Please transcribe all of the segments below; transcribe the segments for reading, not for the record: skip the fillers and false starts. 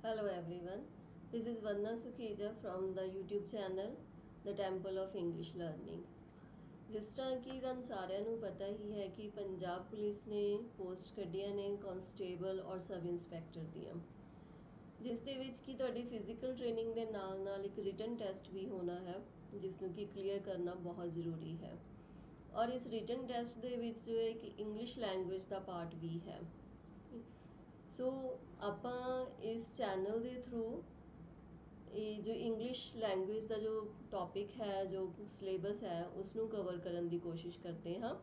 Hello everyone, this is Vandana Sukheja from the YouTube channel The Temple of English Learning। ਜਿਸ ਤਰ੍ਹਾਂ ਕਿ ਤੁਹਾਨੂੰ ਸਾਰਿਆਂ ਨੂੰ ਪਤਾ ਹੀ ਹੈ ਕਿ ਪੰਜਾਬ ਪੁਲਿਸ ਨੇ ਪੋਸਟ ਕੱਢੀਆਂ ਨੇ ਕਾਂਸਟੇਬਲ ਔਰ ਸਬ ਇੰਸਪੈਕਟਰ ਦੀਆਂ, ਜਿਸ ਦੇ ਵਿੱਚ ਕਿ ਤੁਹਾਡੀ ਫਿਜ਼ੀਕਲ ਟ੍ਰੇਨਿੰਗ ਦੇ ਨਾਲ ਨਾਲ ਇੱਕ ਰਿਟਨ ਟੈਸਟ ਵੀ ਹੋਣਾ ਹੈ, ਜਿਸ ਨੂੰ ਕਿ ਕਲੀਅਰ ਕਰਨਾ ਬਹੁਤ ਜ਼ਰੂਰੀ ਹੈ। ਔਰ ਇਸ ਰਿਟਨ ਟੈਸਟ ਦੇ ਵਿੱਚ ਜੋ ਹੈ ਕਿ ਇੰਗਲਿਸ਼ ਲੈਂਗੁਏਜ ਦਾ ਪਾਰਟ ਵੀ ਹੈ। ਸੋ ਆਪਾਂ ਇਸ ਚੈਨਲ ਦੇ ਥਰੂ ਇਹ ਜੋ ਇੰਗਲਿਸ਼ ਲੈਂਗੁਏਜ ਦਾ ਜੋ ਟੌਪਿਕ ਹੈ, ਜੋ ਸਿਲੇਬਸ ਹੈ, ਉਸ ਨੂੰ ਕਵਰ ਕਰਨ ਦੀ ਕੋਸ਼ਿਸ਼ ਕਰਦੇ ਹਾਂ।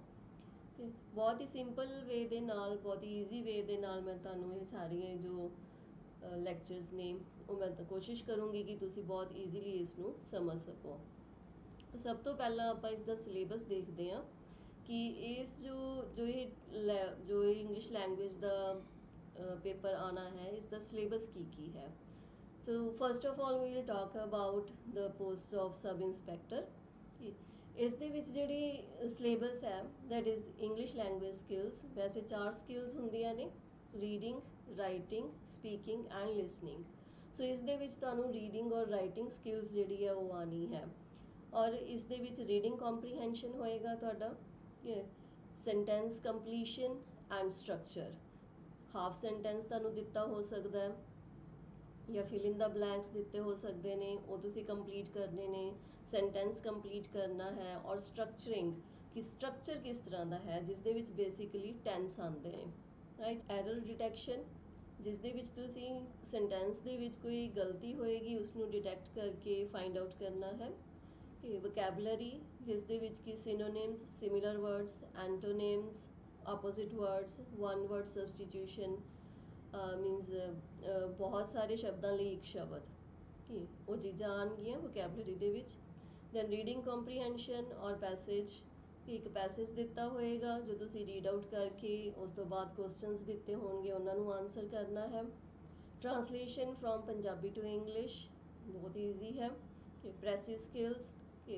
ਬਹੁਤ ਹੀ ਸਿੰਪਲ ਵੇ ਦੇ ਨਾਲ, ਬਹੁਤ ਹੀ ਈਜ਼ੀ ਵੇ ਦੇ ਨਾਲ ਮੈਂ ਤੁਹਾਨੂੰ ਇਹ ਸਾਰੀਆਂ ਜੋ ਲੈਕਚਰਸ ਨੇ ਉਹ ਮੈਂ ਕੋਸ਼ਿਸ਼ ਕਰੂੰਗੀ ਕਿ ਤੁਸੀਂ ਬਹੁਤ ਈਜ਼ੀਲੀ ਇਸ ਨੂੰ ਸਮਝ ਸਕੋ। ਤਾਂ ਸਭ ਤੋਂ ਪਹਿਲਾਂ ਆਪਾਂ ਇਸ ਦਾ ਸਿਲੇਬਸ ਦੇਖਦੇ ਹਾਂ ਕਿ ਇਸ ਜੋ ਇੰਗਲਿਸ਼ ਲੈਂਗੁਏਜ ਦਾ पेपर आना है, इसका सिलेबस की है। So first of all we will talk about the post of sub inspector. इस दे विच जिहड़ी सिलेबस है that is English language skills. वैसे 4 स्किल्स हुंदियां ने, reading, writing, speaking and listening. So इस दे विच तुहानूं रीडिंग और राइटिंग स्किल्स जिहड़ी है वो आनी है। और इस दे विच रीडिंग कॉम्प्रीहेंशन होएगा तुहाडा, sentence completion and structure. Half sentence तुहानूं दिता हो सकता है या फिल इन द ब्लैंक्स दिते हो सकते हैं, वो तुसी कंप्लीट करने ने। सेंटेंस कंप्लीट करना है और स्ट्रक्चरिंग कि स्ट्रक्चर किस तरह का है, जिस दे विच बेसिकली टेंस आते हैं, राइट। एरर डिटेक्शन, जिस दे विच तुसी सेंटेंस दे विच कोई गलती होएगी उसनूं डिटेक्ट करके फाइंड आउट करना है। वोकैबुलरी, जिस दे विच कि synonyms, similar words, antonyms, opposite words, one word substitution, मीनस बहुत सारे शब्दों लिए एक शब्द कि वो चीज़ां आउणगियां वोकैबुलरी दे विच। दैन रीडिंग कॉम्प्रीहेंशन और पैसेज, एक पैसेज दिता होएगा जो तुसी रीड आउट करके उस तो बाद क्वेश्चनस दिते होंगे उन्होंने आंसर करना है। Translation from Punjabi to English, बहुत ईजी है। प्रेसी स्किल्स,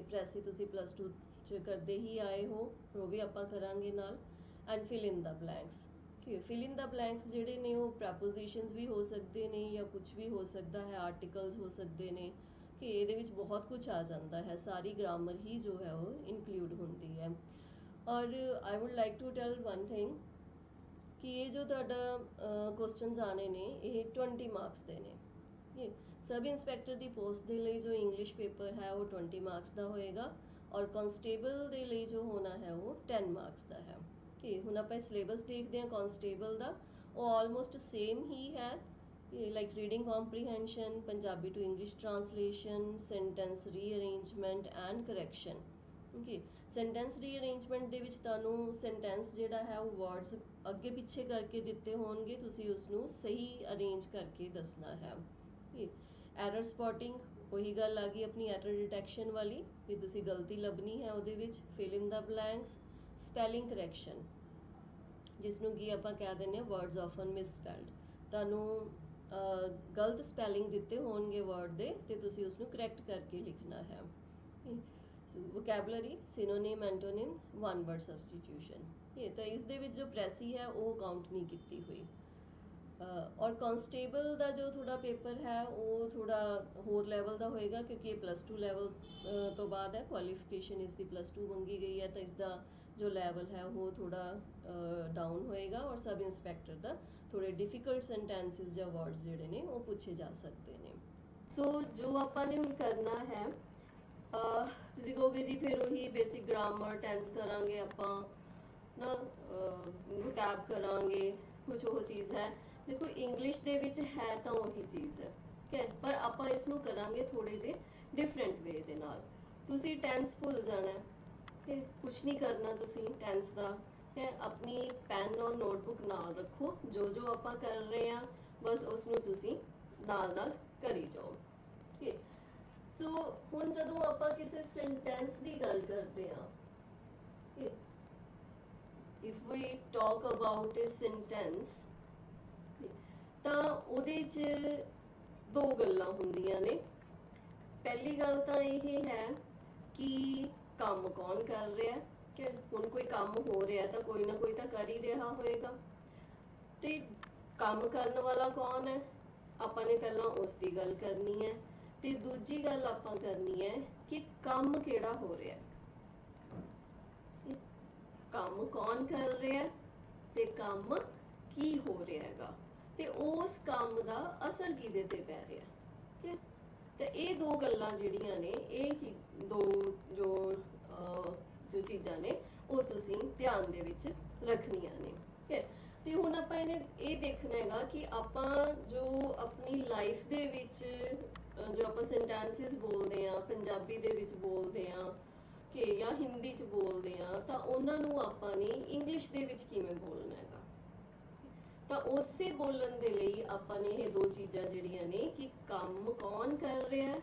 प्रेसी तुसी +2 च करते ही आए हो, वो भी आपां करांगे नाल। And fill in the blanks, कि फिल इन द ब्लैंक्स जिहड़े ने वो प्रैपोजिशंस भी हो सकते हैं या कुछ भी हो सकता है, आर्टिकल्स हो सकते हैं, कि ये विच बहुत कुछ आ जाता है, सारी ग्रामर ही जो है वो इनक्लूड होती है। और I would like to tell one thing कि ये जो तुहाडा क्वेश्चनस आने ने ये 20 मार्क्स दे ने। सब इंस्पैक्टर की पोस्ट के लिए जो इंग्लिश पेपर है वो 20 मार्क्स का होएगा और कांस्टेबल के लिए जो होना है वो 10 मार्क्स का है। कि हुण आपां सिलेबस देखते हैं कांस्टेबल का, वो ऑलमोस्ट सेम ही है। Like reading comprehension, Punjabi to English translation, sentence rearrangement and correction. Okay, sentence rearrangement दे विच तुहानूं सेंटेंस जिहड़ा है वो वर्ड्स अगे पिछे करके दिते होणगे, तुसीं उसनूं सही अरेंज करके दसना है। एरर स्पॉटिंग, वही गल आ गई अपनी एरर डिटेक्शन वाली भी तुसीं गलती लभनी है उहदे विच। Fill in the blanks, spelling correction, जिसनूं कि आपां कह दिंदे हां वर्ड्स ऑफन मिसस्पैल्ड। तुहानूं गलत स्पैलिंग दिते होणगे वर्ड दे ते तुसीं उसनूं करैक्ट करके लिखना है। Vocabulary, synonym, antonym, one word substitution. ये तो इस दे विच जो प्रेसी है वो काउंट नहीं की हुई। और कांस्टेबल का जो थोड़ा पेपर है वो थोड़ा होर लैवल का होएगा, क्योंकि ये +2 लैवल तो बाद है, क्वालिफिकेशन इसकी +2 मंगी गई है, तो इसका जो लैवल है वो थोड़ा डाउन होएगा। और सब इंस्पैक्टर का थोड़े डिफिकल्ट सेंटेंसिस या वर्ड्स जिहड़े ने वो पूछे जा सकते हैं। सो जो आपां ने हुण करना है, तुसीं कहोगे जी फिर वही बेसिक ग्रामर टेंस करांगे आपां ना, वोकैब करांगे, कुछ वो चीज़ है। देखो इंग्लिश दे विच है तो वही चीज़ है, ठीक है, पर आपां इसनूं करांगे थोड़े जे डिफरेंट वे दे नाल। तुसीं टेंस भुल जाना है, ठीक है, कुछ नहीं करना तुसीं टेंस का, ठीक है। अपनी पेन और नोटबुक नाल रखो, जो जो आपां कर रहे हैं बस उसनूं तुसीं नाल नाल करी जाओ, ठीक है। सो हुण जदों आपां किसी सेंटेंस की गल करते हैं, if we talk about a sentence, ਤਾਂ ਉਹਦੇ 'ਚ ਦੋ ਗੱਲਾਂ ਹੁੰਦੀਆਂ ਨੇ। ਪਹਿਲੀ ਗੱਲ ਤਾਂ ਇਹ ਹੈ ਕਿ ਕੰਮ ਕੌਣ ਕਰ ਰਿਹਾ ਹੈ, ਕਿ ਹੁਣ ਕੋਈ ਕੰਮ ਹੋ ਰਿਹਾ ਤਾਂ ਕੋਈ ਨਾ ਕੋਈ ਤਾਂ ਕਰ ਹੀ ਰਿਹਾ ਹੋਏਗਾ, ਤੇ ਕੰਮ ਕਰਨ ਵਾਲਾ ਕੌਣ ਹੈ, ਆਪਾਂ ਨੇ ਪਹਿਲਾਂ ਉਸ ਦੀ ਗੱਲ ਕਰਨੀ ਹੈ ਤੇ ਦੂਜੀ ਗੱਲ ਆਪਾਂ ਕਰਨੀ ਹੈ ਕਿ ਕੰਮ ਕਿਹੜਾ ਹੋ ਰਿਹਾ ਹੈ, ਕੰਮ ਕੌਣ ਕਰ ਰਿਹਾ ਹੈ ਤੇ ਕੰਮ ਕੀ ਹੋ ਰਿਹਾ ਹੈਗਾ ਤੇ ਉਸ ਕੰਮ ਦਾ ਅਸਰ ਕਿਹਦੇ ਤੇ ਪੈ ਰਿਹਾ। ਠੀਕ ਹੈ, ਤੇ ਇਹ ਦੋ ਗੱਲਾਂ ਜਿਹੜੀਆਂ ਨੇ, ਇਹ ਦੋ ਜੋ ਚੀਜ਼ਾਂ ਨੇ ਉਹ ਤੁਸੀਂ ਧਿਆਨ ਦੇ ਵਿੱਚ ਰੱਖਣੀਆਂ ਨੇ। ਠੀਕ ਹੈ, ਤੇ ਹੁਣ ਆਪਾਂ ਇਹਨੇ ਇਹ ਦੇਖਣਾ ਹੈਗਾ ਕਿ ਆਪਾਂ ਜੋ ਆਪਣੀ ਲਾਈਫ ਦੇ ਵਿੱਚ ਜੋ ਆਪਾਂ ਸੈਂਟੈਂਸਸ ਬੋਲਦੇ ਆ, ਪੰਜਾਬੀ ਦੇ ਵਿੱਚ ਬੋਲਦੇ ਆ ਕਿ ਜਾਂ ਹਿੰਦੀ ਚ ਬੋਲਦੇ ਆ, ਤਾਂ ਉਹਨਾਂ ਨੂੰ ਆਪਾਂ ਨੇ ਇੰਗਲਿਸ਼ ਦੇ ਵਿੱਚ ਕਿਵੇਂ ਬੋਲਣਾ ਹੈਗਾ। ਤਾਂ ਉਸੇ ਬੋਲਣ ਦੇ ਲਈ ਆਪਾਂ ਨੇ ਇਹ ਦੋ ਚੀਜ਼ਾਂ ਜਿਹੜੀਆਂ ਨੇ ਕਿ ਕੰਮ ਕੌਣ ਕਰ ਰਿਹਾ ਹੈ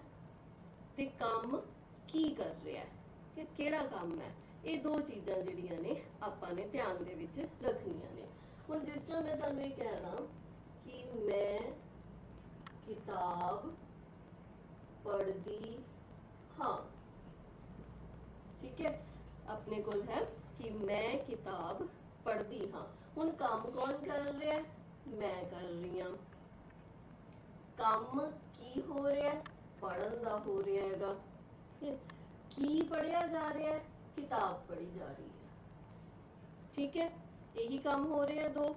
ਤੇ ਕੰਮ ਕੀ ਕਰ ਰਿਹਾ ਹੈ, ਕਿ ਕਿਹੜਾ ਕੰਮ ਹੈ, ਇਹ ਦੋ ਚੀਜ਼ਾਂ ਜਿਹੜੀਆਂ ਨੇ ਆਪਾਂ ਨੇ ਧਿਆਨ ਦੇ ਵਿੱਚ ਰੱਖਣੀਆਂ ਨੇ। ਹੁਣ ਜਿਸ ਤਰ੍ਹਾਂ ਮੈਂ ਤੁਹਾਨੂੰ ਇਹ ਕਹਿਣਾ ਕਿ ਮੈਂ ਕਿਤਾਬ ਪੜ੍ਹਦੀ ਹਾਂ। ਠੀਕ ਹੈ, ਆਪਣੇ ਕੋਲ ਹੈ ਕਿ ਮੈਂ ਕਿਤਾਬ ਪੜ੍ਹਦੀ ਹਾਂ। ਹੁਣ ਕੰਮ ਕੌਣ ਕਰ ਰਿਹਾ ਹੈ, ਮੈਂ ਕਰ ਰਹੀ ਹਾਂ। ਕੰਮ ਕੀ ਹੋ ਰਿਹਾ ਹੈ, ਪੜ੍ਹਨ ਦਾ ਹੋ ਰਿਹਾ ਹੈਗਾ। ਕੀ ਪੜ੍ਹਿਆ ਜਾ ਰਿਹਾ ਹੈ, ਕਿਤਾਬ ਪੜ੍ਹੀ ਜਾ ਰਹੀ ਹੈ। ਠੀਕ ਹੈ, ਇਹੀ ਕੰਮ ਹੋ ਰਿਹਾ ਦੋ।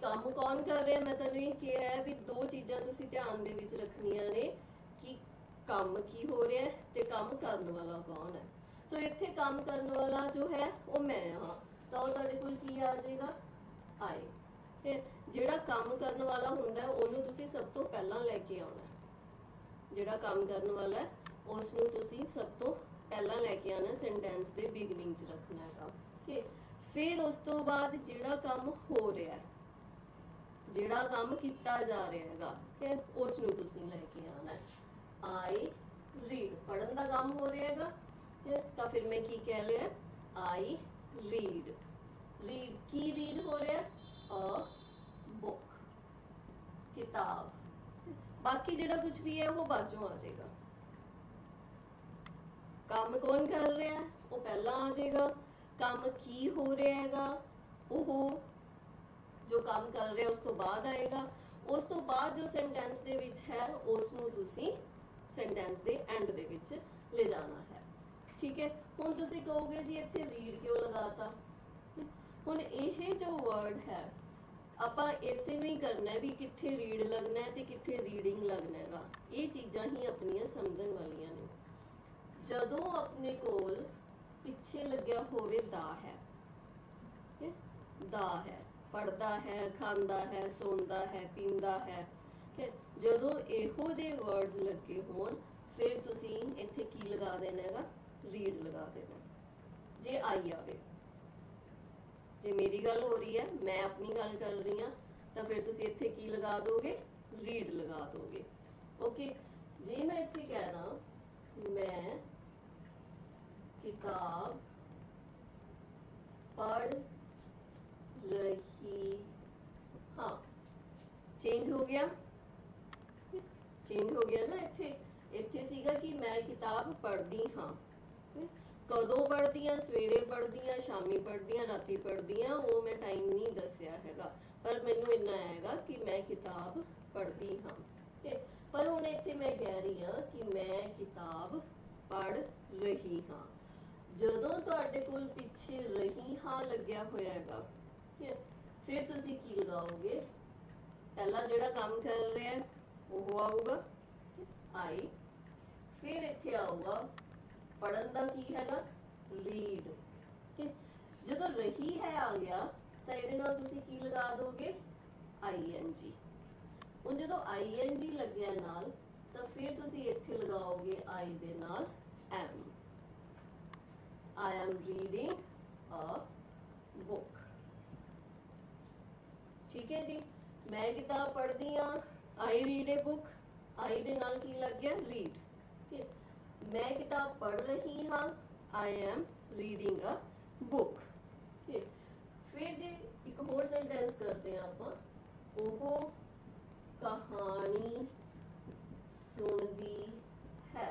ਕੰਮ ਕੌਣ ਕਰ ਰਿਹਾ, ਮੈਂ ਤੁਹਾਨੂੰ ਇਹ ਕਿਹਾ ਹੈ ਵੀ ਦੋ ਚੀਜ਼ਾਂ ਤੁਸੀਂ ਧਿਆਨ ਦੇ ਵਿੱਚ ਰੱਖਣੀਆਂ ਨੇ ਕਿ ਕੰਮ ਕੀ ਹੋ ਰਿਹਾ ਹੈ ਤੇ ਕੰਮ ਕਰਨ ਵਾਲਾ ਕੌਣ ਹੈ। ਸੋ ਇੱਥੇ ਕੰਮ ਕਰਨ ਵਾਲਾ ਜੋ ਹੈ ਉਹ ਮੈਂ ਹਾਂ, ਤਾਂ ਉਹ ਤੁਹਾਡੇ ਕੋਲ ਕੀ ਆ ਜਾਏਗਾ, ਆਏ। ਤੇ ਜਿਹੜਾ ਕੰਮ ਕਰਨ ਵਾਲਾ ਹੁੰਦਾ ਉਹਨੂੰ ਤੁਸੀਂ ਸਭ ਤੋਂ ਪਹਿਲਾਂ ਲੈ ਕੇ ਆਉਣਾ। ਜਿਹੜਾ ਕੰਮ ਕਰਨ ਵਾਲਾ ਹੈ ਉਸ ਨੂੰ ਤੁਸੀਂ ਸਭ ਤੋਂ ਪਹਿਲਾਂ ਲੈ ਕੇ ਆਉਣਾ, ਸੈਂਟੈਂਸ ਦੇ ਬਿਗਨਿੰਗ 'ਚ ਰੱਖਣਾ ਹੈਗਾ। ਠੀਕ, ਫਿਰ ਉਸ ਤੋਂ ਬਾਅਦ ਜਿਹੜਾ ਕੰਮ ਹੋ ਰਿਹਾ, ਜਿਹੜਾ ਕੰਮ ਕੀਤਾ ਜਾ ਰਿਹਾ ਹੈਗਾ, ਠੀਕ, ਉਸ ਨੂੰ ਤੁਸੀਂ ਲੈ ਕੇ ਆਉਣਾ। ਆਈ ਰੀਡ, ਪੜ੍ਹਨ ਦਾ ਕੰਮ ਹੋ ਰਿਹਾ ਹੈਗਾ, ਤਾਂ ਫਿਰ ਮੈਂ ਕੀ ਕਹਿ ਲਿਆ, ਆਈ ਰੀਡ। ਰੀਡ ਕੀ ਰੀਡ ਹੋ ਰਿਹਾ, ਅ ਬੁੱਕ, ਕਿਤਾਬ। ਬਾਕੀ ਜਿਹੜਾ ਕੁਝ ਵੀ ਹੈ ਉਹ ਬਾਅਦ ਚੋਂ ਆ ਜਾਏਗਾ। ਕੰਮ ਕੌਣ ਕਰ ਰਿਹਾ ਉਹ ਪਹਿਲਾਂ ਆ ਜਾਏਗਾ, ਕੰਮ ਕੀ ਹੋ ਰਿਹਾ ਹੈਗਾ ਉਹ ਜੋ ਕੰਮ ਕਰ ਰਿਹਾ ਉਸ ਤੋਂ ਬਾਅਦ ਆਏਗਾ। ਉਸ ਤੋਂ ਬਾਅਦ ਜੋ ਸੈਂਟੈਂਸ ਦੇ ਵਿੱਚ ਹੈ ਉਸ ਨੂੰ ਤੁਸੀਂ ਸੈਂਟੈਂਸ ਦੇ ਐਂਡ ਦੇ ਵਿੱਚ ਲੈ ਜਾਣਾ ਹੈ। ਠੀਕ ਹੈ, ਹੁਣ ਤੁਸੀਂ ਕਹੋਗੇ ਜੀ ਇੱਥੇ ਰੀਡ ਕਿਉਂ ਲਗਾਤਾ। ਹੁਣ ਇਹ ਜੋ ਵਰਡ ਹੈ ਆਪਾਂ ਇਸੇ ਨੂੰ ਹੀ ਕਰਨਾ ਵੀ ਕਿੱਥੇ ਰੀਡ ਲੱਗਣਾ ਹੈ ਤੇ ਕਿੱਥੇ ਰੀਡਿੰਗ ਲੱਗਣਾ ਹੈਗਾ। ਇਹ ਚੀਜ਼ਾਂ ਹੀ ਆਪਣੀਆਂ ਸਮਝਣ ਵਾਲੀਆਂ ਨੇ। ਜਦੋਂ ਆਪਣੇ ਕੋਲ ਪਿੱਛੇ ਲੱਗਿਆ ਹੋਵੇ ਦਾ ਹੈ, ਦਾ ਹੈ, ਪੜਦਾ ਹੈ, ਖਾਂਦਾ ਹੈ, ਸੌਂਦਾ ਹੈ, ਪੀਂਦਾ ਹੈ। ਜਦੋਂ ਇਹੋ ਜਿਹੇ ਵਰਡਸ ਲੱਗੇ ਹੋਣ ਫਿਰ ਤੁਸੀਂ ਇੱਥੇ ਕੀ ਲਗਾ ਦੇਣਾ ਹੈਗਾ, ਰੀਡ ਲਗਾ ਦੇਣਾ। ਜੇ ਆਈ ਆਵੇ, ਜੇ ਮੇਰੀ ਗੱਲ ਹੋ ਰਹੀ ਹੈ, ਮੈਂ ਆਪਣੀ ਗੱਲ ਕਰ ਰਹੀ ਹਾਂ, ਤਾਂ ਫਿਰ ਤੁਸੀਂ ਇੱਥੇ ਕੀ ਲਗਾ ਦੋਗੇ, ਰੀਡ ਲਗਾ ਦੋਗੇ। ਓਕੇ, ਜੇ ਮੈਂ ਇੱਥੇ ਕਹਿਣਾ ਮੈਂ ਕਿਤਾਬ पढ़ रही हाँ, चेंज हो गया, चेंज हो गया ना। इत्थे इत्थे सीगा कि मैं किताब पढ़दी हाँ, कदों पढ़दी हाँ, सवेरे पढ़दी हाँ, शामी पढ़दी हाँ, राती पढ़दी हाँ, वो मैं टाइम नहीं दसिया हैगा, पर मैनू इन्ना हैगा कि मैं किताब पढ़दी हाँ। पर हुण इत्थे मैं कह रही हाँ कि मैं किताब पढ़ रही हाँ। ਜਦੋਂ ਤੁਹਾਡੇ ਕੋਲ ਪਿੱਛੇ ਰਹੀ ਹਾਂ ਲੱਗਿਆ ਹੋਇਆ ਹੈਗਾ, ਫਿਰ ਤੁਸੀਂ ਕੀ ਲਗਾਓਗੇ, ਪਹਿਲਾਂ ਜਿਹੜਾ ਕੰਮ ਕਰ ਰਿਹਾ ਉਹ ਆਊਗਾ ਆਈ, ਫਿਰ ਇੱਥੇ ਆਊਗਾ ਪੜਨ ਦਾ ਕੀ ਹੈਗਾ, ਰੀਡ। ਜਦੋਂ ਰਹੀ ਹੈ ਆ ਗਿਆ ਤਾਂ ਇਹਦੇ ਨਾਲ ਤੁਸੀਂ ਕੀ ਲਗਾ ਦੋਗੇ, ਆਈਐਨਜੀ। ਹੁਣ ਜਦੋਂ ਆਈਐਨਜੀ ਲੱਗਿਆ ਨਾਲ ਤਾਂ ਫਿਰ ਤੁਸੀਂ ਇੱਥੇ ਲਗਾਓਗੇ ਆਈ ਦੇ ਨਾਲ M. I am reading a book। ठीक है जी, मैं किताब पढ़ती हाँ, I read a book, I दे नाल की लग गया read। मैं किताब पढ़ रही हाँ, I am reading a book। फिर जी एक होर सेंटेंस करते हैं आप, वो कहानी सुनदी है,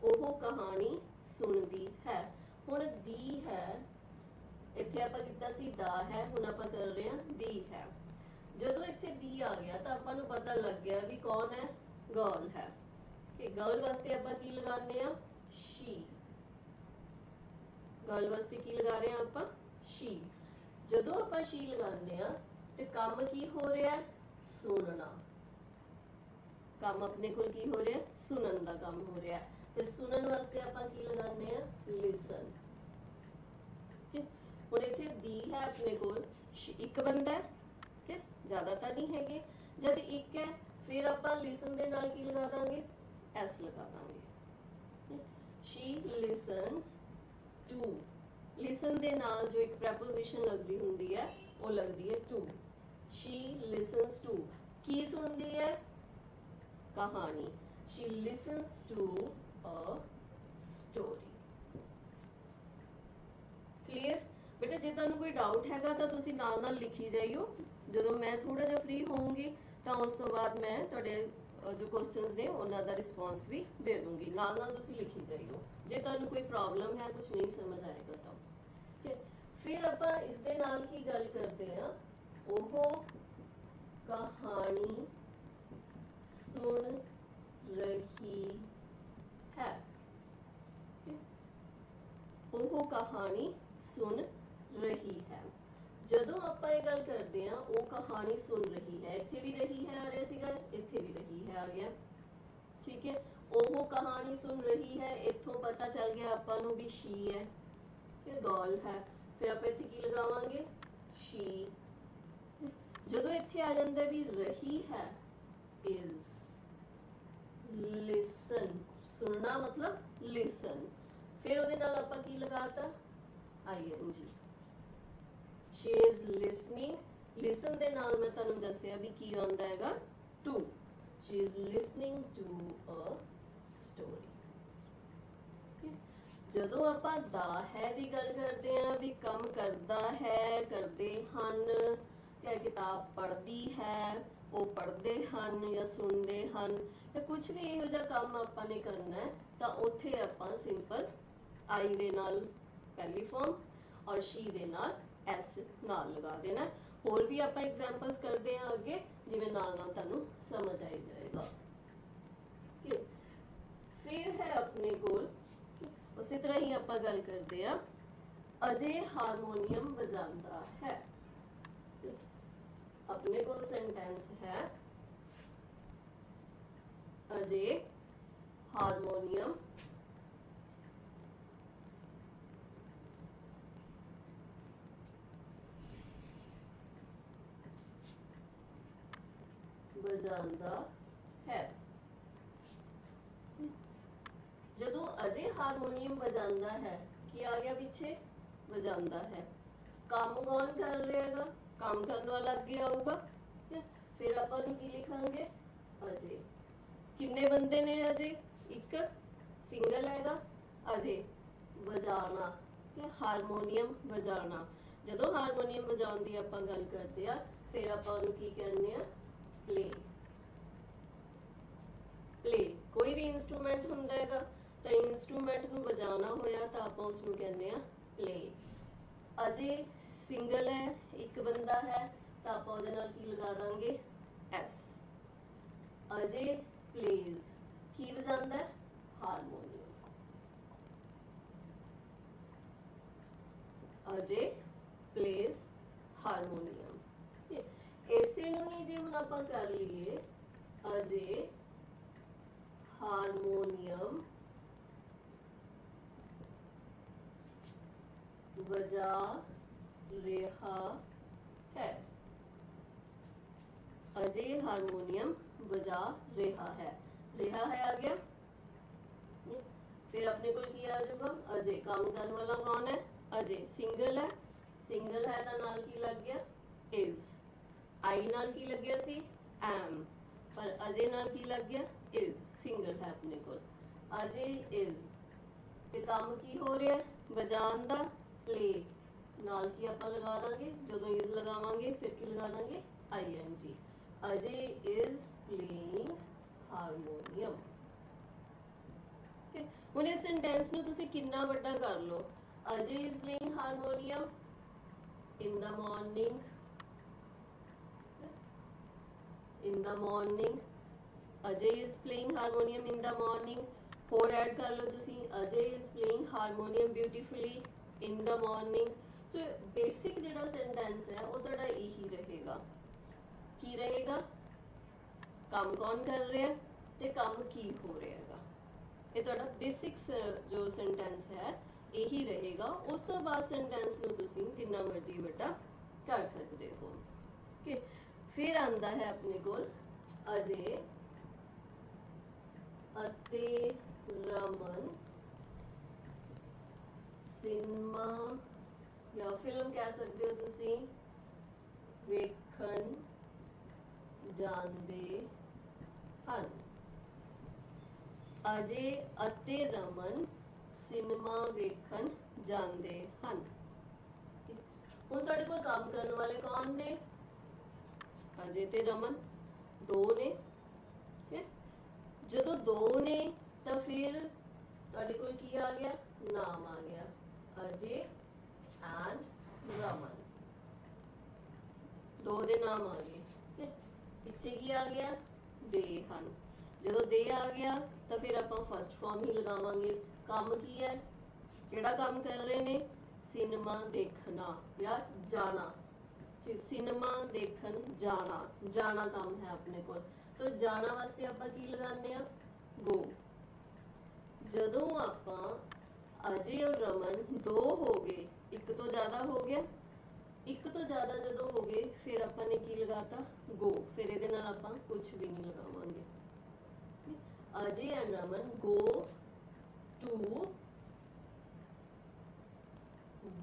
ਉਹ ਕਹਾਣੀ ਸੁਣਦੀ ਹੈ। ਹੁਣ ਦੀ ਹੈ, ਇੱਥੇ ਆਪਾਂ ਕੀਤਾ ਸੀ ਦਾ ਹੈ, ਹੁਣ ਆਪਾਂ ਕਰ ਰਹੇ ਹਾਂ ਦੀ ਹੈ। ਜਦੋਂ ਇੱਥੇ ਦੀ ਆ ਗਿਆ ਤਾਂ ਆਪਾਂ ਨੂੰ ਪਤਾ ਲੱਗ ਗਿਆ ਵੀ ਕੌਣ ਹੈ, ਗਰਲ ਹੈ ਕਿ ਗਰਲ ਵਾਸਤੇ ਆਪਾਂ ਕੀ ਲਗਾਉਂਦੇ ਆ, she। ਗਰਲ ਵਾਸਤੇ ਕੀ ਲਗਾ ਰਹੇ ਆ ਆਪਾਂ, she। ਜਦੋਂ ਆਪਾਂ she ਲਗਾਉਂਦੇ ਆ ਤੇ ਕੰਮ ਕੀ ਹੋ ਰਿਹਾ, ਸੁਣਨਾ। ਕੰਮ ਆਪਣੇ ਕੋਲ ਕੀ ਹੋ ਰਿਹਾ, ਸੁਣਨ ਦਾ ਕੰਮ ਹੋ ਰਿਹਾ ਤੇ ਸੁਣਨ ਵਾਸਤੇ ਆਪਾਂ ਕੀ ਲਗਾਉਂਦੇ ਆ, listen। ਹੁਣ ਇੱਥੇ ਦੀ ਹੈ ਆਪਣੇ ਕੋਲ, ਇੱਕ ਬੰਦਾ ਹੈ, ਠੀਕ ਹੈ, ਜ਼ਿਆਦਾ ਤਾਂ ਨਹੀਂ ਹੈਗੇ। ਜਦ ਇੱਕ ਹੈ ਫਿਰ ਆਪਾਂ ਲਿਸਨ ਦੇ ਨਾਲ ਕੀ ਲਗਾ ਦਾਂਗੇ, ਐਸ ਲਗਾ ਦਾਂਗੇ। she listens to। ਲਿਸਨ ਦੇ ਨਾਲ ਜੋ ਇੱਕ ਪ੍ਰੈਪੋਜੀਸ਼ਨ ਲੱਗਦੀ ਹੁੰਦੀ ਹੈ ਉਹ ਲੱਗਦੀ ਹੈ to। she listens to ਕੀ ਸੁਣਦੀ ਹੈ, ਕਹਾਣੀ। she listens to a story। Clear ਬੇਟਾ? ਜੇ ਤੁਹਾਨੂੰ ਕੋਈ ਡਾਊਟ ਹੈਗਾ ਤਾਂ ਤੁਸੀਂ ਨਾਲ ਨਾਲ ਲਿਖੀ ਜਾਈਓ। ਜਦੋਂ ਮੈਂ ਥੋੜਾ ਜਿਹਾ ਫ੍ਰੀ ਹੋਊਂਗੀ ਤਾਂ ਉਸ ਤੋਂ ਬਾਅਦ ਮੈਂ ਤੁਹਾਡੇ ਜੋ ਕੁਐਸਚਨਸ ਨੇ ਉਹਨਾਂ ਦਾ ਰਿਸਪੌਂਸ ਵੀ ਦੇ ਦੂੰਗੀ। ਨਾਲ ਨਾਲ ਤੁਸੀਂ ਲਿਖੀ ਜਾਈਓ ਜੇ ਤੁਹਾਨੂੰ ਕੋਈ ਪ੍ਰੋਬਲਮ ਹੈ, ਕੁਝ ਨਹੀਂ ਸਮਝ ਆਏਗਾ ਤਾਂ। ਠੀਕ। ਫਿਰ ਆਪਾਂ ਇਸ ਦੇ ਨਾਲ ਕੀ ਗੱਲ ਕਰਦੇ ਆ, ਉਹ ਕਹਾਣੀ ਸੁਣ ਰਹੀ ਹੈ। ਉਹ ਕਹਾਣੀ ਸੁਣ ਰਹੀ ਹੈ। ਜਦੋਂ ਆਪਾਂ ਇਹ ਗੱਲ ਕਰਦੇ ਆ ਉਹ ਕਹਾਣੀ ਸੁਣ ਰਹੀ ਹੈ, ਇੱਥੇ ਵੀ ਰਹੀ ਹੈ ਆ ਰਿਹਾ ਸੀਗਾ, ਇੱਥੇ ਵੀ ਰਹੀ ਹੈ ਆ ਗਿਆ। ਠੀਕ ਹੈ, ਉਹ ਕਹਾਣੀ ਸੁਣ ਰਹੀ ਹੈ, ਇੱਥੋਂ ਪਤਾ ਚੱਲ ਗਿਆ ਆਪਾਂ ਨੂੰ ਵੀ she ਹੈ, ਫਿਰ ਗਰਲ ਹੈ। ਫਿਰ ਆਪਾਂ ਇੱਥੇ ਕੀ ਲਗਾਵਾਂਗੇ, she। ਜਦੋਂ ਇੱਥੇ ਆ ਜਾਂਦਾ ਵੀ ਰਹੀ ਹੈ, is। listen ਸੁਣਨਾ ਮਤਲਬ listen। ਫਿਰ ਉਹਦੇ ਨਾਲ ਆਪਾਂ ਕੀ ਲਗਾਤਾ, ing। she is listening। listen ਦੇ ਨਾਲ ਮੈਂ ਤੁਹਾਨੂੰ ਦੱਸਿਆ ਵੀ ਕੀ ਆਉਂਦਾ ਹੈਗਾ, to। she is listening to a story। ਜਦੋਂ ਆਪਾਂ ਦਾ ਹੈ ਦੀ ਗੱਲ ਕਰਦੇ ਆ ਵੀ ਕੰਮ ਕਰਦਾ ਹੈ, ਕਰਦੇ ਹਨ, ਜਾਂ ਕਿਤਾਬ ਪੜ੍ਹਦੀ ਹੈ, ਉਹ ਪੜ੍ਹਦੇ ਹਨ ਜਾਂ ਸੁਣਦੇ ਹਨ, ਜਾਂ ਕੁਝ ਵੀ ਇਹੋ ਜਿਹਾ ਕੰਮ ਆਪਾਂ ਨੇ ਕਰਨਾ ਹੈ ਤਾਂ ਉੱਥੇ ਆਪਾਂ ਸਿੰਪਲ I ਦੇ ਨਾਲ ਪਹਿਲੀ ਫਾਰਮ ਔਰ she ਦੇ ਨਾਲ s ਨਾਲ ਲਗਾ ਦੇਣਾ। ਹੋਰ ਵੀ ਆਪਾਂ ਐਗਜ਼ਾਮਪਲਸ ਕਰਦੇ ਹਾਂ ਅੱਗੇ, ਜਿਵੇਂ ਨਾਲ ਨਾਲ ਤੁਹਾਨੂੰ ਸਮਝ ਆਈ ਜਾਏਗਾ। ਫਿਰ ਹੈ ਆਪਣੇ ਕੋਲ, ਉਸੇ ਤਰ੍ਹਾਂ ਹੀ ਆਪਾਂ ਗੱਲ ਕਰਦੇ ਹਾਂ, ਅਜੇ ਹਾਰਮੋਨੀਅਮ ਵਜਾਉਂਦਾ ਹੈ। अपने को सेंटेंस है, अजय हारमोनियम बजांदा है। जदों अजय हारमोनियम बजांदा है की आ गया पीछे, बजांदा है। काम कौन कर रहेगा, काम करने वाला अगे आऊगा। फिर अपन की लिखांगे, अजय। किन्ने बंदे ने अजय, एक सिंगल हैगा अजय। बजाना, हारमोनियम बजाना। जदों हारमोनियम बजाउण दी आपां गल करदे आ, फिर आपां उहनूं की कहने आ, प्ले। प्ले कोई भी इंस्ट्रूमेंट हुंदा हैगा तो इंस्ट्रूमेंट नूं बजाना होया तो आपां उसनूं कहने आ प्ले। अजय सिंगल है, एक बंदा है तो आप ਉਹਦੇ ਨਾਲ ਕੀ ਲਗਾ ਦਾਂਗੇ, s। अजय प्लेज की बजांदा है, हारमोनियम। Ajay pledge harmonium. इसे नूं ही जे हुण आपां कर लईए, अजय हारमोनियम बजा रहा है। अजय हारमोनियम बजा रहा है आ गया। फिर अपने को की आ जाएगा, अजय काम करने वाला कौन है, अजय सिंगल है, सिंगल है तो नाल की लग गया, इज। आई नाल की लग गया सी, एम, पर अजय नाल की लग गया, इज। सिंगल है अपने को, अजय इज। ते काम की हो रहा है, बजान दा, प्ले नाल की आप लगा देंगे, जो इज लगावांगे फिर की लगा देंगे, ing। Ajay is playing harmonium. हुण इस सेंटेंस नूं तुसीं कितना वड्डा कर लो, Ajay is playing harmonium in the morning, the morning, Ajay is playing harmonium in the morning. होर ऐड कर लो तुसी, Ajay is playing harmonium beautifully in the morning. तो बेसिक जिहड़ा सेंटेंस है वो तुहाडा यही रहेगा। की रहेगा? काम कौन कर रहा है ते काम की हो रहा है। ये तुहाडा बेसिक जो सेंटेंस है यही रहेगा। उस तो बाद सेंटेंस नूं तुसीं जिन्ना मर्जी वड्डा कर सकते हो। ओके, फिर आंदा है अपने कोल अजय अते रमन सिनेमा या फिल्म कह सकते हो तुसीं वेखन जांदे हन। अजय अते रमन सिनेमा वेखन जांदे हन। हुण तुहाडे कोल काम करने वाले कौन ने? अजय ते रमन दो ने। जदों दो ने तो फिर तुहाडे कोल की आ गया? नाम आ गया, अजय एंड रमन। दो दे नाम आ गए। पिछे की आ गया? दे हन। जदों दे आ गया तो फिर आपां फर्स्ट फॉर्म ही लगावांगे। काम की है? केड़ा काम कर रहे ने? सिनेमा देखना या जाना। सिनेमा देखन जाना, जाना काम है अपने को। तो जाना वास्ते आपां की लगाने आ? गो। जदों आपां अजय और रमन दो हो गए, एक तो ज्यादा हो गया, एक तो ज्यादा जदों हो गए फिर आपां ने की लगाता? गो। फिर इहदे नाल आपां कुछ भी नहीं लगावांगे। Ajay and Raman go to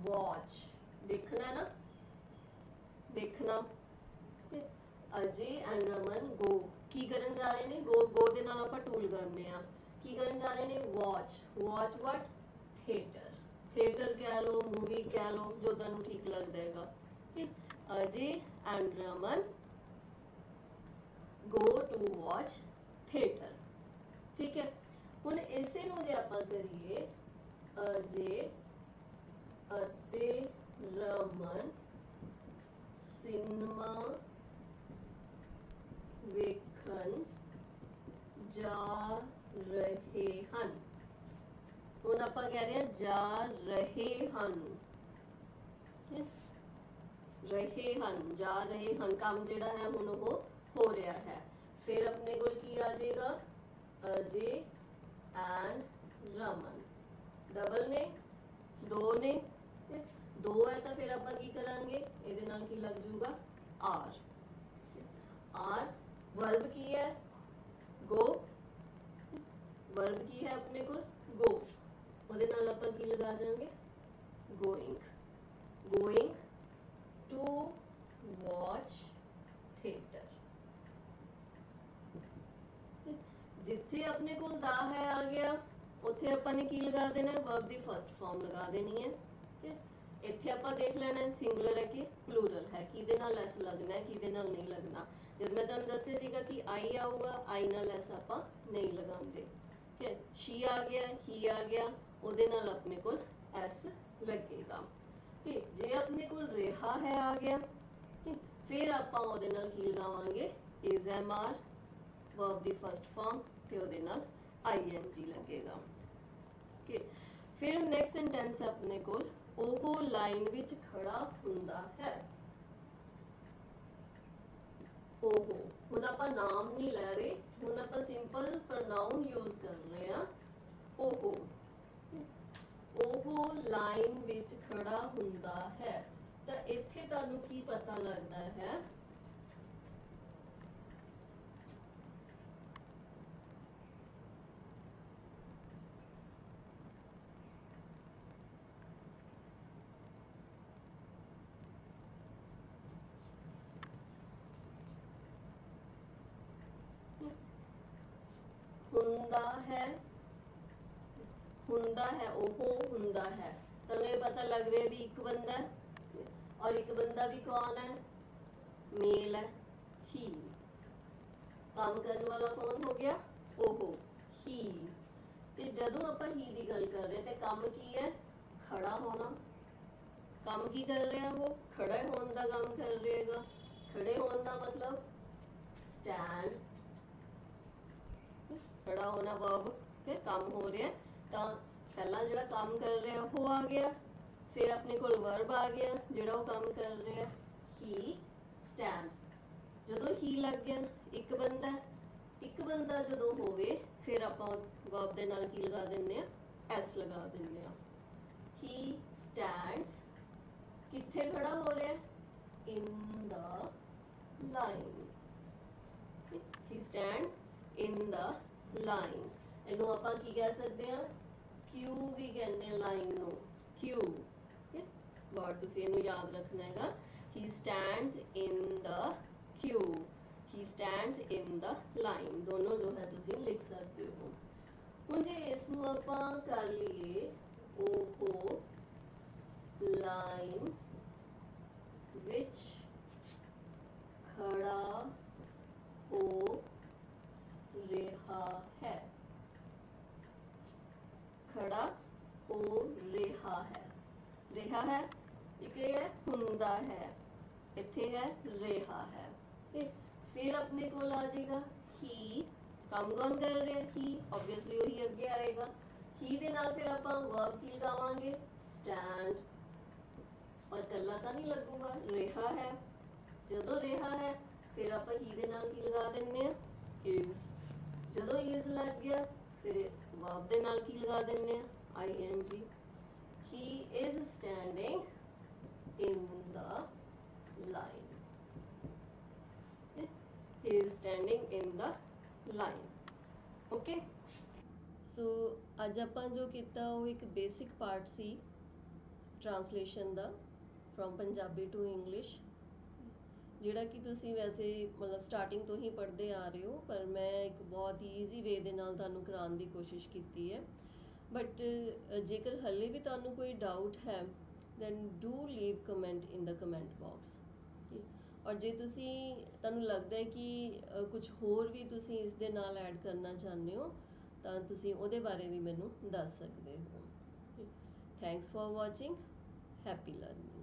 watch. देखना है ना, देखना। अजय एंड रमन गो की करन जा रहे ने? गो, गो दे नाल आपां टू लगाने आ। की करन जा रहे ने? Watch. Watch what? Theatre. Theatre कह लो, मूवी कह लो, जो तुहानू ठीक लग जाएगा। Ajay and Raman go to watch theatre. ठीक है, हुण इसे नूं जे आपां करिए अजय अते रमन सिनेमा वेखन जा रहे हन। हुण आपां कह रहे हैं जा रहे हन। रहे हन, जा रहे हन। काम जिहड़ा है हुण वो हो रहा है। फिर अपने कोल की आ जाएगा? अजय एंड रमन। डबल ने, दो ने। दो है तो फिर आपां की करांगे? इहदे नाल की लग जूगा? आर। आर वर्ब की है? गो। वर्ब की है अपने को? गो। ਉਹਦੇ ਨਾਲ ਆਪਾਂ ਕੀ ਲਗਾ ਜਾਵਾਂਗੇ? Going. Going to watch theatre. जिथे अपने को दा है आ गया उत्थे ਆਪਾਂ ने की लगा देना? वर्ब दी फर्स्ट फॉर्म लगा देनी है। इत्थे ਆਪਾਂ देख लेना है सिंगुलर है कि प्लूरल है, किदे नाल एस लगना है, किदे नाल नहीं लगना। जब मैं तुहानू दस्सिया सीगा कि आई आऊगा, आई नाल एस ਆਪਾਂ नहीं लगांदे। ठीक है, शी आ गया, ही आ गया, ਉਹਦੇ ਨਾਲ अपने को एस लगेगा। ठीक, जे अपने को रेहा है आ गया, फिर ਆਪਾਂ ਉਹਦੇ ਨਾਲ ਕੀ ਲਗਾਵਾਂਗੇ? Is am are, verb the first form ਤੇ ਉਹਦੇ ਨਾਲ आईएनजी लगेगा। ठीक, फिर नेक्स्ट सेंटेंस अपने को ਉਹ ਲਾਈਨ ਵਿੱਚ ਖੜਾ ਹੁੰਦਾ है। ਉਹ ਹੁਣ ਆਪਾਂ ਨਾਮ ਨਹੀਂ ਲੈ ਰਹੇ, ਹੁਣ ਆਪਾਂ ਸਿੰਪਲ ਪ੍ਰੋਨਾउन ਯੂਜ਼ ਕਰ ਰਹੇ ਹਾਂ। ਉਹ ਲਾਈਨ ਵਿੱਚ ਖੜਾ ਹੁੰਦਾ ਹੈ। ਤਾਂ ਇੱਥੇ ਤੁਹਾਨੂੰ ਕੀ ਪਤਾ ਲੱਗਦਾ ਹੈ? ਹੁੰਦਾ है, ਹੁੰਦਾ है, ਉਹ ਹੁੰਦਾ है। ਤੁਹਾਨੂੰ ਇਹ ਪਤਾ ਲੱਗ ਰਿਹਾ ਵੀ ਇੱਕ ਬੰਦਾ ਹੈ और एक बंदा भी कौन है? मेल है, ही। काम करने वाला कौन हो गया? ओहो, ही। ते जदों आपां ही दी गल कर रहे ते काम की है? खड़ा होना। काम की कर रहे हैं वो? खड़ा होने का काम कर रहेगा। खड़े होने का मतलब स्टैंड, खड़ा होना वर्ब, ओके, काम हो रहा है ਤਾਂ ਪਹਿਲਾਂ ਜਿਹੜਾ ਕੰਮ ਕਰ ਰਿਹਾ ਉਹ ਆ ਗਿਆ, ਫਿਰ ਆਪਣੇ ਕੋਲ ਵਰਬ ਆ ਗਿਆ ਜਿਹੜਾ ਉਹ ਕੰਮ ਕਰ ਰਿਹਾ, ਹੀ ਸਟੈਂਡ। ਜਦੋਂ ਹੀ ਲੱਗ ਗਿਆ ਇੱਕ ਬੰਦਾ ਜਦੋਂ ਹੋਵੇ ਫਿਰ ਆਪਾਂ ਵਰਬ ਦੇ ਨਾਲ ਕੀ ਲਗਾ ਦਿੰਦੇ ਆ, ਐਸ ਲਗਾ ਦਿੰਦੇ ਆ। ਹੀ ਸਟੈਂਡਸ ਕਿੱਥੇ ਖੜਾ ਹੋ ਰਿਹਾ, ਇਨ ਦਾ line, he stands in the line. ਇਹਨੂੰ ਆਪਾਂ ਕੀ ਕਹਿ ਸਕਦੇ ਆ, ਕਿਊ ਵੀ ਕਹਿੰਦੇ ਆ ਲਾਈਨ ਨੂੰ, ਕਿਊ। ਵਰਡ ਤੁਸੀਂ ਇਹਨੂੰ ਯਾਦ ਰੱਖਣਾ ਹੈਗਾ, he stands in the queue, he stands in the line, दोनों जो है ਤੁਸੀਂ ਲਿਖ ਸਕਦੇ ਹੋ। ਹੁਣ ਜੇ ਇਸ ਨੂੰ ਆਪਾਂ ਕਰ ਲਈਏ, ਉਹ ਲਾਈਨ ਵਿੱਚ ਖੜਾ ਹੋ ਰਿਹਾ ਹੈ, ਖੜਾ ਹੋ ਰਿਹਾ ਹੈ, ਰਿਹਾ ਹੈ ਇੱਕ ਹੈ ਹੁੰਦਾ ਹੈ, ਇੱਥੇ ਹੈ ਰਿਹਾ ਹੈ। फिर अपने को आ जाएगा ही, काम कौन कर रहे हैं, ही, ऑब्वियसली वही अगे आएगा। ही दे नाल फिर आप वर्ब की लगावांगे, स्टैंड, और कला तो नहीं लगूगा, रेहा है। जो रेहा है फिर आप ही दे नाल की लगा देने, इज। जो इज लग गया फिर वर्ब दे नाल की लगा देने, ing। He is standing in the line, he is standing in the line, okay। so ਅੱਜ ਆਪਾਂ ਜੋ ਕੀਤਾ ਉਹ ਇੱਕ ਬੇਸਿਕ ਪਾਰਟ ਸੀ ਟ੍ਰਾਂਸਲੇਸ਼ਨ ਦਾ, ਫਰੋਮ ਪੰਜਾਬੀ ਟੂ ਇੰਗਲਿਸ਼, ਜਿਹੜਾ ਕਿ ਤੁਸੀਂ ਵੈਸੇ ਮਤਲਬ ਸਟਾਰਟਿੰਗ ਤੋਂ ਹੀ ਪੜ੍ਹਦੇ ਆ ਰਹੇ ਹੋ, ਪਰ ਮੈਂ ਇੱਕ ਬਹੁਤ ਹੀ ਈਜ਼ੀ ਵੇ ਦੇ ਨਾਲ ਤੁਹਾਨੂੰ ਕਰਾਉਣ ਦੀ ਕੋਸ਼ਿਸ਼ ਕੀਤੀ ਹੈ। ਬਟ ਜੇਕਰ ਹਲੇ ਵੀ ਤੁਹਾਨੂੰ ਕੋਈ ਡਾਊਟ ਹੈ then do leave comment in the comment box. ਔਰ ਜੇ ਤੁਹਾਨੂੰ ਲੱਗਦਾ ਹੈ ਕਿ ਕੁਝ ਹੋਰ ਵੀ ਤੁਸੀਂ ਇਸ ਦੇ ਨਾਲ ਐਡ ਕਰਨਾ ਚਾਹੁੰਦੇ ਹੋ ਤਾਂ ਤੁਸੀਂ ਉਹਦੇ ਬਾਰੇ ਵੀ ਮੈਨੂੰ ਦੱਸ ਸਕਦੇ ਹੋ। Thanks for watching, happy learning.